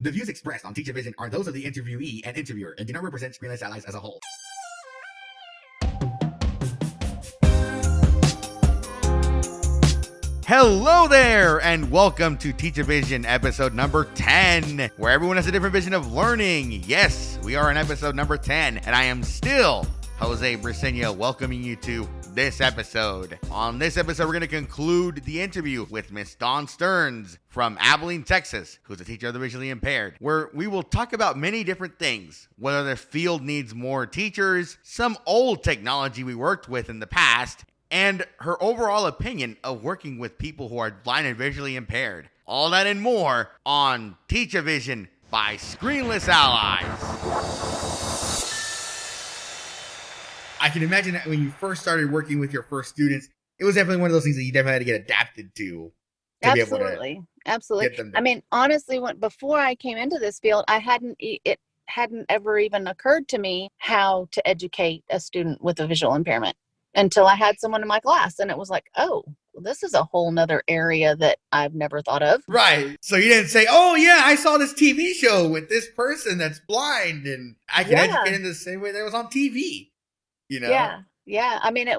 The views expressed on Teachavision are those of the interviewee and interviewer and do not represent Screenless Allies as a whole. Hello there, and welcome to Teachavision episode number 10, where everyone has a different vision of learning. Yes, we are on episode number 10, and I am still Jose Briseño welcoming you to this episode. On this episode, we're going to conclude the interview with Miss Dawn Stearns from Abilene, Texas, who's a teacher of the visually impaired, where we will talk about many different things, whether the field needs more teachers, some old technology we worked with in the past, and her overall opinion of working with people who are blind and visually impaired. All that and more on Teachavision by Screenless Allies. I can imagine that when you first started working with your first students, it was definitely one of those things that you definitely had to get adapted to Absolutely. get them to... I mean, honestly, before I came into this field, it hadn't ever even occurred to me how to educate a student with a visual impairment until I had someone in my class, and it was like, oh, well, this is a whole nother area that I've never thought of. Right. So you didn't say, oh yeah, I saw this TV show with this person that's blind and I can educate in the same way that was on TV, you know? Yeah. I mean, it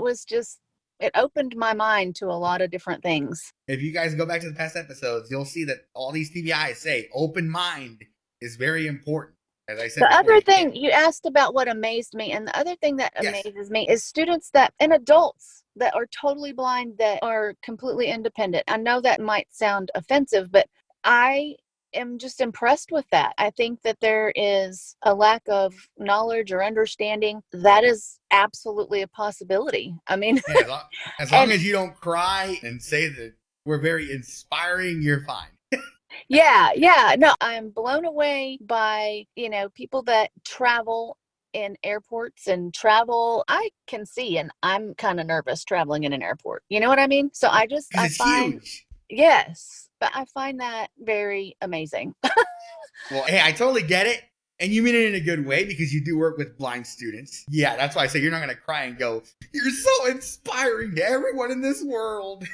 opened my mind to a lot of different things. If you guys go back to the past episodes, you'll see that all these TVIs say open mind is very important. As I said The before, other thing you asked about what amazed me, and the other thing that amazes me is students and adults that are totally blind that are completely independent. I know that might sound offensive, but I am just impressed with that. I think that there is a lack of knowledge or understanding. That is absolutely a possibility. I mean, as long as you don't cry and say that we're very inspiring, you're fine. Yeah. No, I'm blown away by, people that travel in airports and travel. I can see, and I'm kind of nervous traveling in an airport. You know what I mean? So I find, huge. Yes, but I find that very amazing. Well, hey, I totally get it. And you mean it in a good way because you do work with blind students. Yeah, that's why I say you're not going to cry and go, you're so inspiring to everyone in this world.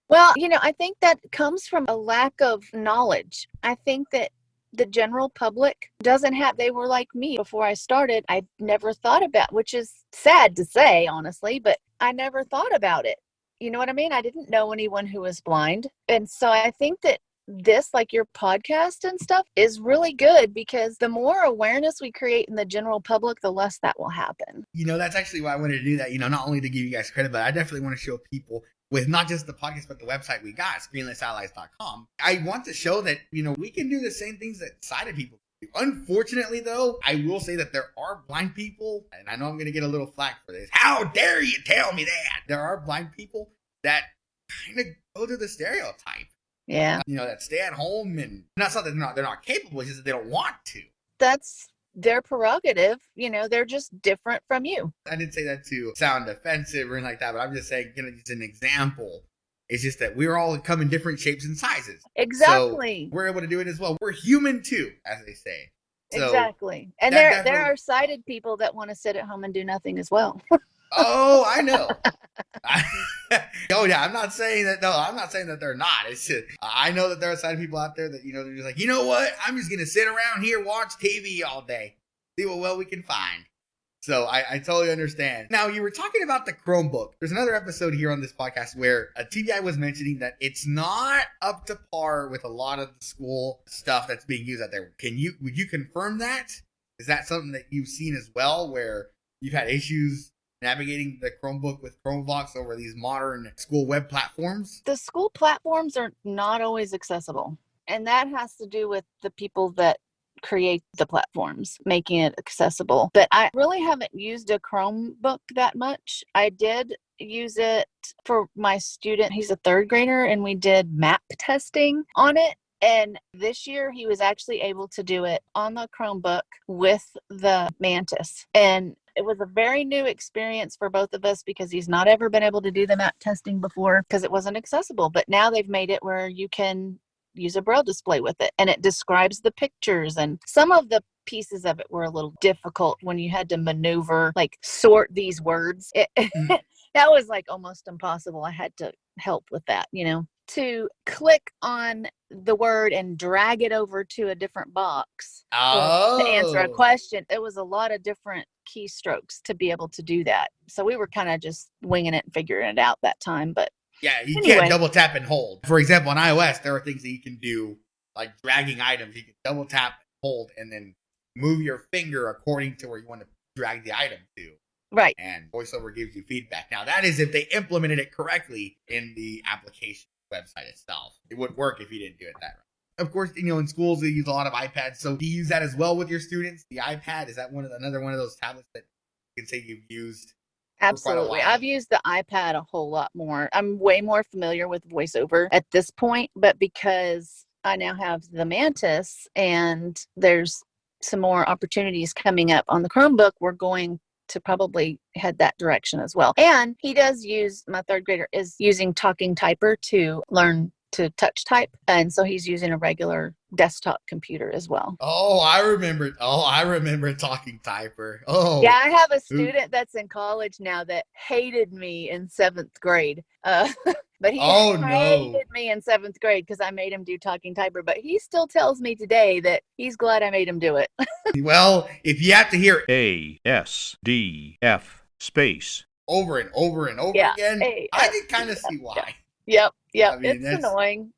Well, I think that comes from a lack of knowledge. I think that the general public they were like me before I started. I never thought about, which is sad to say, honestly, but I never thought about it. You know what I mean? I didn't know anyone who was blind. And so I think that this, like your podcast and stuff, is really good because the more awareness we create in the general public, the less that will happen. That's actually why I wanted to do that, not only to give you guys credit, but I definitely want to show people with not just the podcast, but the website we got, screenlessallies.com. I want to show that, we can do the same things that sighted people do. Unfortunately, though, I will say that there are blind people, and I know I'm going to get a little flack for this. How dare you tell me that? There are blind people that kind of go to the stereotype. Yeah. That stay at home, and not so that they're not capable, it's just that they don't want to. That's their prerogative. They're just different from you. I didn't say that to sound offensive or anything like that, but I'm just saying, just an example. It's just that we're all come in different shapes and sizes. Exactly. So we're able to do it as well. We're human too, as they say. So exactly. And there are sighted people that want to sit at home and do nothing as well. Oh, I know. Oh yeah, I'm not saying that. No, I'm not saying that they're not. It's just, I know that there are sighted people out there that, they're just like, you know what? I'm just going to sit around here, watch TV all day, see what well we can find. So I totally understand. Now, you were talking about the Chromebook. There's another episode here on this podcast where a TVI was mentioning that it's not up to par with a lot of the school stuff that's being used out there. Would you confirm that? Is that something that you've seen as well, where you've had issues navigating the Chromebook with Chromebox over these modern school web platforms? The school platforms are not always accessible. And that has to do with the people that create the platforms, making it accessible. But I really haven't used a Chromebook that much. I did use it for my student. He's a third grader, and we did map testing on it. And this year he was actually able to do it on the Chromebook with the Mantis. And it was a very new experience for both of us because he's not ever been able to do the map testing before because it wasn't accessible. But now they've made it where you can use a braille display with it, and it describes the pictures. And some of the pieces of it were a little difficult when you had to maneuver, like sort these words. That was like almost impossible. I had to help with that, to click on the word and drag it over to a different box to answer a question. It was a lot of different keystrokes to be able to do that. So we were kind of just winging it and figuring it out that time. But yeah, you anyway. Can't double tap and hold. For example, on iOS, there are things that you can do, like dragging items. You can double tap, hold, and then move your finger according to where you want to drag the item to. Right. And VoiceOver gives you feedback. Now, that is if they implemented it correctly in the application website itself. It wouldn't work if you didn't do it that right. Of course, in schools, they use a lot of iPads. So do you use that as well with your students? The iPad, is that another one of those tablets that you can say you've used? Absolutely. I've used the iPad a whole lot more. I'm way more familiar with VoiceOver at this point, but because I now have the Mantis and there's some more opportunities coming up on the Chromebook, we're going to probably head that direction as well. And he does use, my third grader is using Talking Typer to learn to touch type. And so he's using a regular desktop computer as well. Oh, I remember Talking Typer. Oh. Yeah, I have a student that's in college now that hated me in 7th grade. But he hated me in 7th grade because I made him do Talking Typer. But he still tells me today that he's glad I made him do it. Well, if you have to hear A, S, D, F, space over and over and over again, I can kind of see why. Yep. I mean, it's annoying,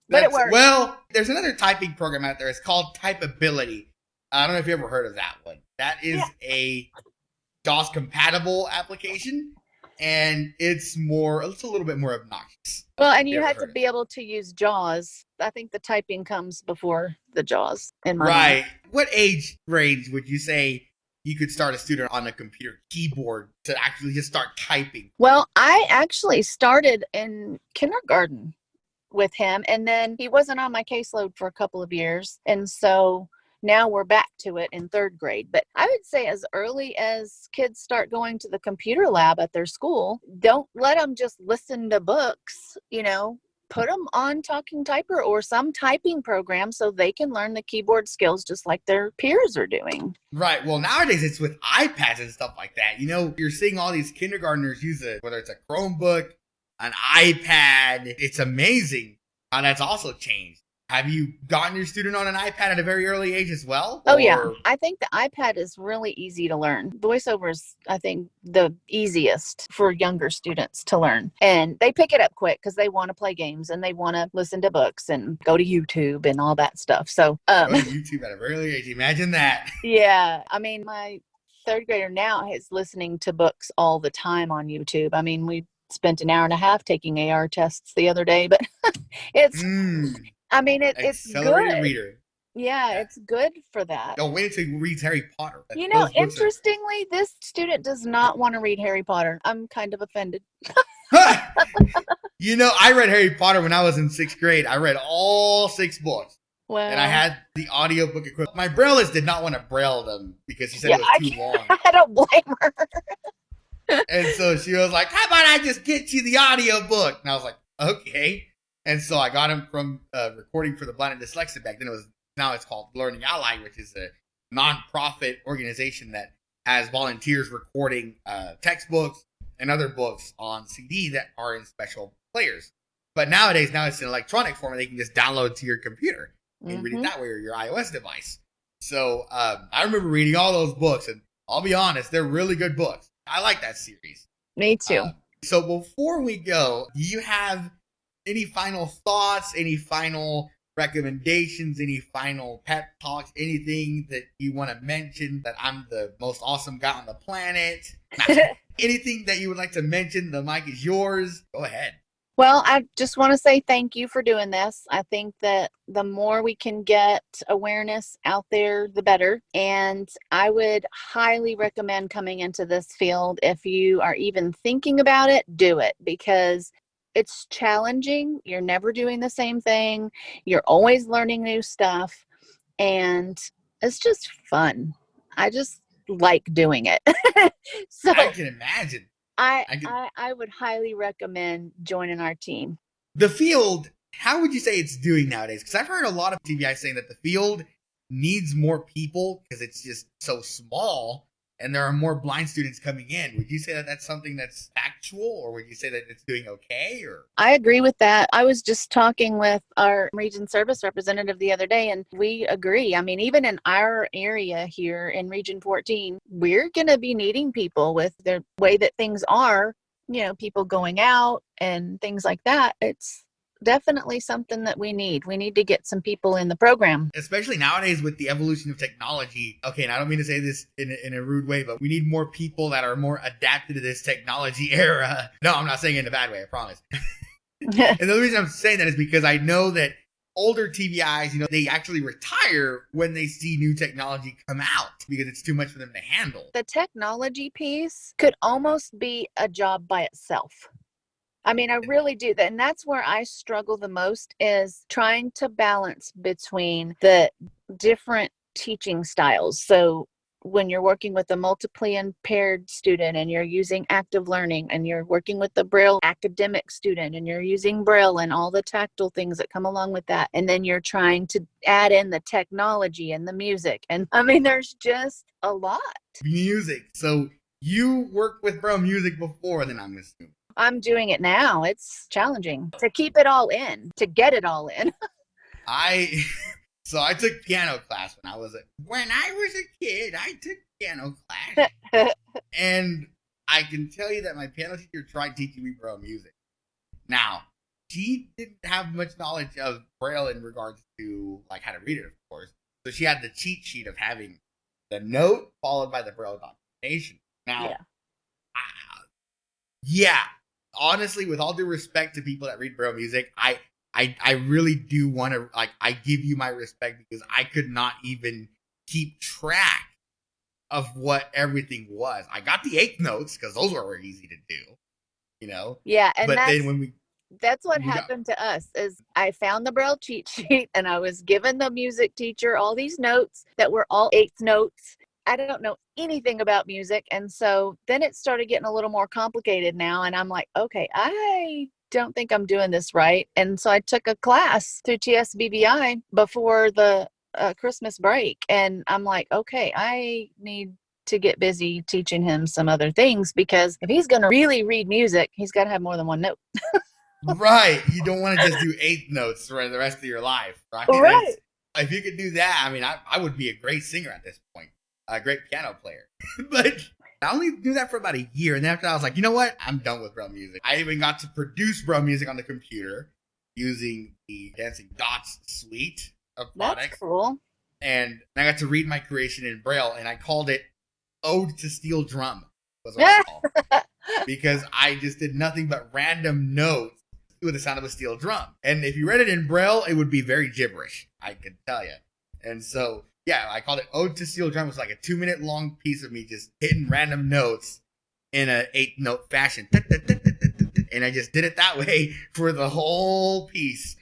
but it works. Well, there's another typing program out there. It's called Typeability. I don't know if you ever heard of that one. That is a JAWS compatible application, and it's a little bit more obnoxious. Well, and you had to be able to use JAWS. I think the typing comes before the JAWS in my mind. What age range would you say you could start a student on a computer keyboard to actually just start typing? Well, I actually started in kindergarten with him, and then he wasn't on my caseload for a couple of years. And so now we're back to it in 3rd grade. But I would say as early as kids start going to the computer lab at their school, don't let them just listen to books, put them on Talking Typer or some typing program so they can learn the keyboard skills just like their peers are doing. Right. Well, nowadays it's with iPads and stuff like that. You're seeing all these kindergartners use whether it's a Chromebook, an iPad. It's amazing how that's also changed. Have you gotten your student on an iPad at a very early age as well? Oh, yeah. I think the iPad is really easy to learn. VoiceOver is, I think, the easiest for younger students to learn. And they pick it up quick because they want to play games and they want to listen to books and go to YouTube and all that stuff. So, go to YouTube at a very early age. Imagine that. Yeah. I mean, my 3rd grader now is listening to books all the time on YouTube. I mean, we spent an hour and a half taking AR tests the other day, but it's... I mean, it's good. Reader. Yeah, it's good for that. Oh, wait until he reads Harry Potter. Interestingly, this student does not want to read Harry Potter. I'm kind of offended. I read Harry Potter when I was in 6th grade. I read all 6 books. Well, and I had the audiobook equivalent. My brailleist did not want to braille them because he said it was too long. I don't blame her. And so she was like, how about I just get you the audiobook? And I was like, okay. And so I got him from Recording for the Blind and Dyslexic back then. Now it's called Learning Ally, which is a nonprofit organization that has volunteers recording textbooks and other books on CD that are in special players. But nowadays, it's in electronic form, and they can just download it to your computer and read it that way, or your iOS device. So I remember reading all those books, and I'll be honest, they're really good books. I like that series. Me too. So before we go, do you have any final thoughts, any final recommendations, any final pep talks, anything that you want to mention that I'm the most awesome guy on the planet? Anything that you would like to mention? The mic is yours. Go ahead. Well, I just want to say thank you for doing this. I think that the more we can get awareness out there, the better. And I would highly recommend coming into this field. If you are even thinking about it, do it, because it's challenging. You're never doing the same thing. You're always learning new stuff. And it's just fun. I just like doing it. So I can imagine. I would highly recommend joining our team. The field, how would you say it's doing nowadays? Because I've heard a lot of TBI saying that the field needs more people because it's just so small. and there are more blind students coming in. Would you say that that's something that's factual, or would you say that it's doing okay? Or I agree with that. I was just talking with our region service representative the other day, and we agree. I mean, even in our area here in Region 14, we're going to be needing people with the way that things are, people going out and things like that. It's definitely something that we need. We need to get some people in the program. Especially nowadays with the evolution of technology. Okay, and I don't mean to say this in a rude way, but we need more people that are more adapted to this technology era. No, I'm not saying it in a bad way, I promise. And the only reason I'm saying that is because I know that older TVIs, they actually retire when they see new technology come out because it's too much for them to handle. The technology piece could almost be a job by itself. I mean, I really do. And that's where I struggle the most, is trying to balance between the different teaching styles. So when you're working with a multiply impaired student and you're using active learning, and you're working with the Braille academic student and you're using Braille and all the tactile things that come along with that. And then you're trying to add in the technology and the music. And I mean, there's just a lot. Music. So you worked with Braille music before, then I'm assuming. I'm doing it now. It's challenging to keep it all in, to get it all in. So I took piano class when I was a kid. I took piano class, and I can tell you that my piano teacher tried teaching me Braille music. Now, she didn't have much knowledge of Braille in regards to like how to read it, of course. So she had the cheat sheet of having the note followed by the Braille documentation. Now, yeah. Honestly, with all due respect to people that read Braille music, I really do want to, I give you my respect, because I could not even keep track of what everything was. I got the eighth notes because those were easy to do, Yeah, and but then when that's what happened to us, is I found the Braille cheat sheet and I was given the music teacher all these notes that were all eighth notes. I don't know anything about music. And so then it started getting a little more complicated now. And I'm like, okay, I don't think I'm doing this right. And so I took a class through TSBBI before the Christmas break. And I'm like, okay, I need to get busy teaching him some other things, because if he's going to really read music, he's got to have more than one note. Right. You don't want to just do eighth notes for the rest of your life. Right. Right. If you could do that, I mean, I would be a great singer at this point. A great piano player. But I only do that for about a year. And then after I was like, you know what? I'm done with Braille music. I even got to produce Braille music on the computer using the Dancing Dots suite of products. That's cool. And I got to read my creation in Braille, and I called it Ode to Steel Drum, was what I called it. Because I just did nothing but random notes with the sound of a steel drum. And if you read it in Braille, it would be very gibberish, I can tell you. And so, yeah, I called it Ode to Steel Drum. It was like a 2-minute long piece of me just hitting random notes in an 8-note fashion. And I just did it that way for the whole piece.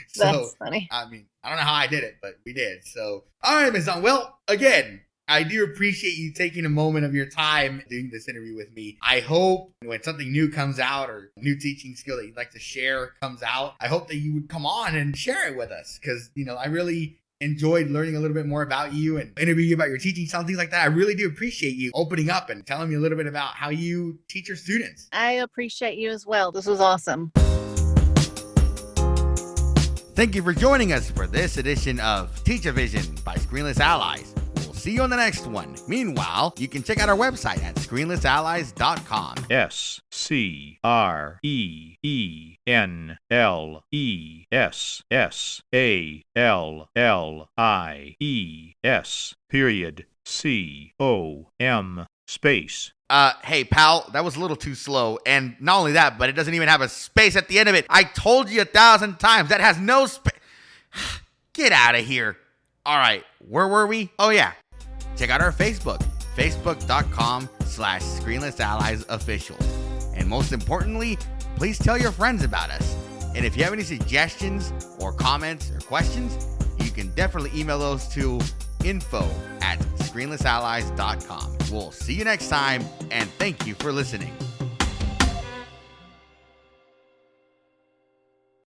So, that's funny. I mean, I don't know how I did it, but we did. So, all right, Ms. Dawn. Well, again, I do appreciate you taking a moment of your time doing this interview with me. I hope when something new comes out, or a new teaching skill that you'd like to share comes out, I hope that you would come on and share it with us. Because, I really enjoyed learning a little bit more about you and interviewing you about your teaching style, things like that. I really do appreciate you opening up and telling me a little bit about how you teach your students. I appreciate you as well. This was awesome. Thank you for joining us for this edition of Teachavision by Screenless Allies. We'll see you on the next one. Meanwhile, you can check out our website at screenlessallies.com. ScreenlessAllies.com. Hey, pal, that was a little too slow. And not only that, but it doesn't even have a space at the end of it. I told you 1,000 times that has no space. Get out of here. All right, where were we? Oh, yeah. Check out our Facebook, facebook.com/ScreenlessAlliesOfficial. And most importantly, please tell your friends about us. And if you have any suggestions or comments or questions, you can definitely email those to info@screenlessallies.com. We'll see you next time, and thank you for listening.